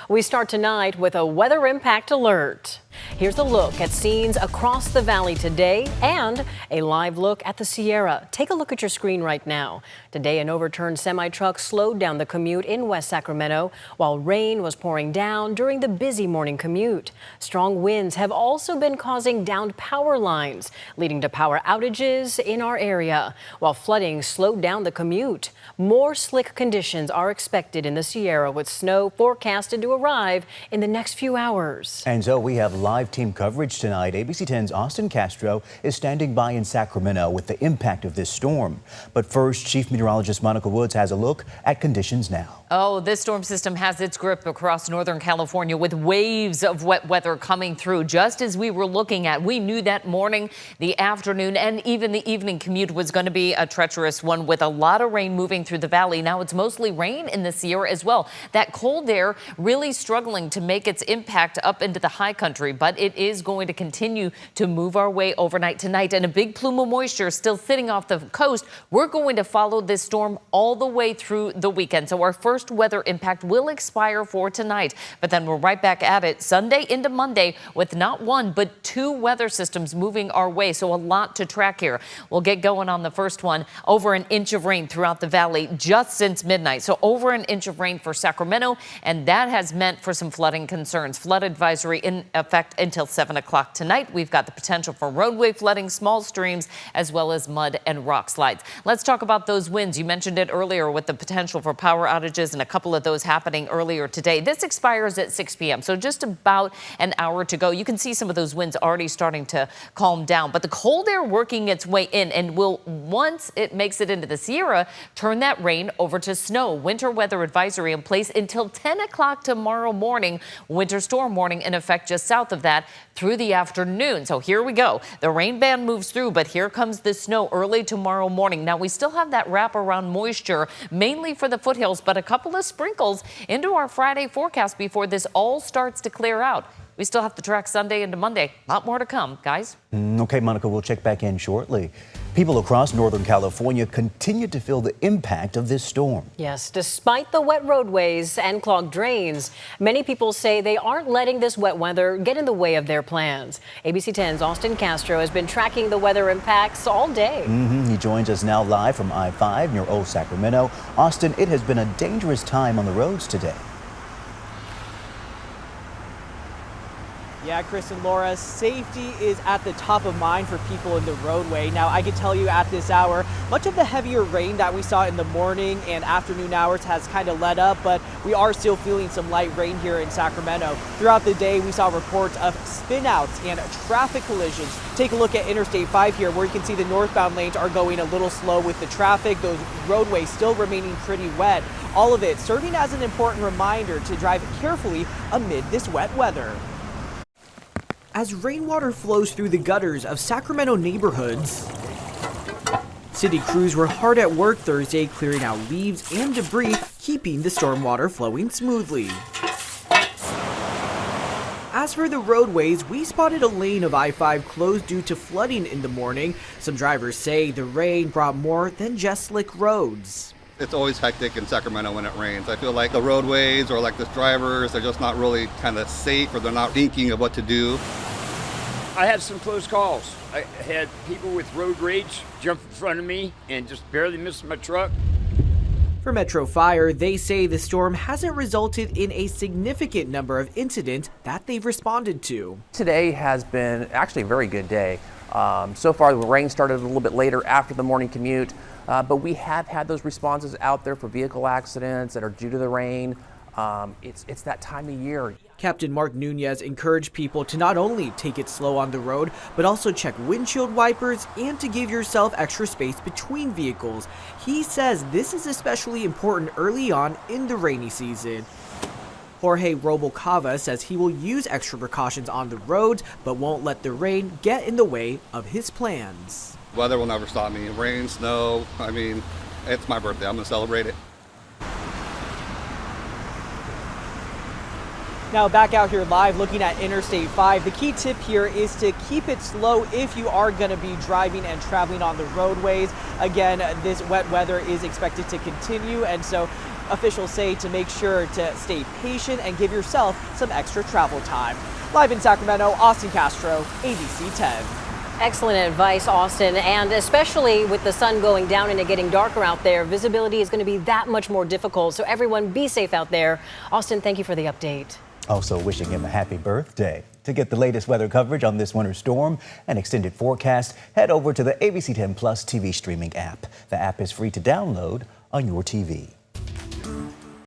We start tonight with a weather impact alert. Here's a look at scenes across the valley today and a live look at the Sierra. Take a look at your screen right now. Today, an overturned semi-truck slowed down the commute in West Sacramento while rain was pouring down during the busy morning commute. Strong winds have also been causing downed power lines, leading to power outages in our area, while flooding slowed down the commute. More slick conditions are expected in the Sierra, with snow forecasted to arrive in the next few hours. And so we have live team coverage tonight. ABC 10's Austin Castro is standing by in Sacramento with the impact of this storm. But first, Chief Meteorologist Monica Woods has a look at conditions now. Oh, this storm system has its grip across Northern California with waves of wet weather coming through. Just as we were looking at, we knew that morning, the afternoon, and even the evening commute was going to be a treacherous one with a lot of rain moving through the valley. Now it's mostly rain in the Sierra as well. That cold air really struggling to make its impact up into the high country, but it is going to continue to move our way overnight tonight. And a big plume of moisture still sitting off the coast. We're going to follow this storm all the way through the weekend. So our first weather impact will expire for tonight, but then we're right back at it Sunday into Monday with not one but two weather systems moving our way. So a lot to track here. We'll get going on the first one. Over an inch of rain throughout the valley just since midnight. So over an inch of rain for Sacramento, and that has meant for some flooding concerns. Flood advisory in effect until 7 o'clock tonight. We've got the potential for roadway flooding, small streams, as well as mud and rock slides. Let's talk about those winds. You mentioned it earlier with the potential for power outages and a couple of those happening earlier today. This expires at 6 p.m. So just about an hour to go. You can see some of those winds already starting to calm down, but the cold air working its way in and will, once it makes it into the Sierra, turn that rain over to snow. Winter weather advisory in place until 10 o'clock tomorrow morning. Winter storm warning in effect just south of that through the afternoon. So here we go. The rain band moves through, but here comes the snow early tomorrow morning. Now we still have that wraparound moisture, mainly for the foothills, but a couple of sprinkles into our Friday forecast before this all starts to clear out. We still have to track Sunday into Monday. A lot more to come, guys. Okay, Monica, we'll check back in shortly. People across Northern California continue to feel the impact of this storm. Yes, despite the wet roadways and clogged drains, many people say they aren't letting this wet weather get in the way of their plans. ABC 10's Austin Castro has been tracking the weather impacts all day. He joins us now live from I-5 near Old Sacramento. Austin, it has been a dangerous time on the roads today. Yeah, Chris and Laura, safety is at the top of mind for people in the roadway. Now, I can tell you at this hour, much of the heavier rain that we saw in the morning and afternoon hours has kind of let up, but we are still feeling some light rain here in Sacramento. Throughout the day, we saw reports of spinouts and traffic collisions. Take a look at Interstate 5 here, where you can see the northbound lanes are going a little slow with the traffic. Those roadways still remaining pretty wet. All of it serving as an important reminder to drive carefully amid this wet weather. As rainwater flows through the gutters of Sacramento neighborhoods, city crews were hard at work Thursday clearing out leaves and debris, keeping the stormwater flowing smoothly. As for the roadways, we spotted a lane of I-5 closed due to flooding in the morning. Some drivers say the rain brought more than just slick roads. It's always hectic in Sacramento when it rains. I feel like the roadways or like the drivers, they're just not really kind of safe, or they're not thinking of what to do. I had some close calls. I had people with road rage jump in front of me and just barely missed my truck. For Metro Fire, they say the storm hasn't resulted in a significant number of incidents that they've responded to. Today has been actually a very good day. So far, the rain started a little bit later after the morning commute, but we have had those responses out there for vehicle accidents that are due to the rain. It's that time of year. Captain Mark Nunez encouraged people to not only take it slow on the road, but also check windshield wipers and to give yourself extra space between vehicles. He says this is especially important early on in the rainy season. Jorge Robalcava says he will use extra precautions on the roads, but won't let the rain get in the way of his plans. Weather will never stop me. Rain, snow, I mean, it's my birthday. I'm going to celebrate it. Now back out here live looking at Interstate 5. The key tip here is to keep it slow if you are going to be driving and traveling on the roadways. Again, this wet weather is expected to continue, and so Officials say to make sure to stay patient and give yourself some extra travel time. Live in Sacramento, Austin Castro, ABC 10. Excellent advice, Austin, and especially with the sun going down and it getting darker out there, visibility is going to be that much more difficult. So everyone be safe out there. Austin, thank you for the update. Also wishing him a happy birthday. To get the latest weather coverage on this winter storm and extended forecast, head over to the ABC 10 Plus TV streaming app. The app is free to download on your TV.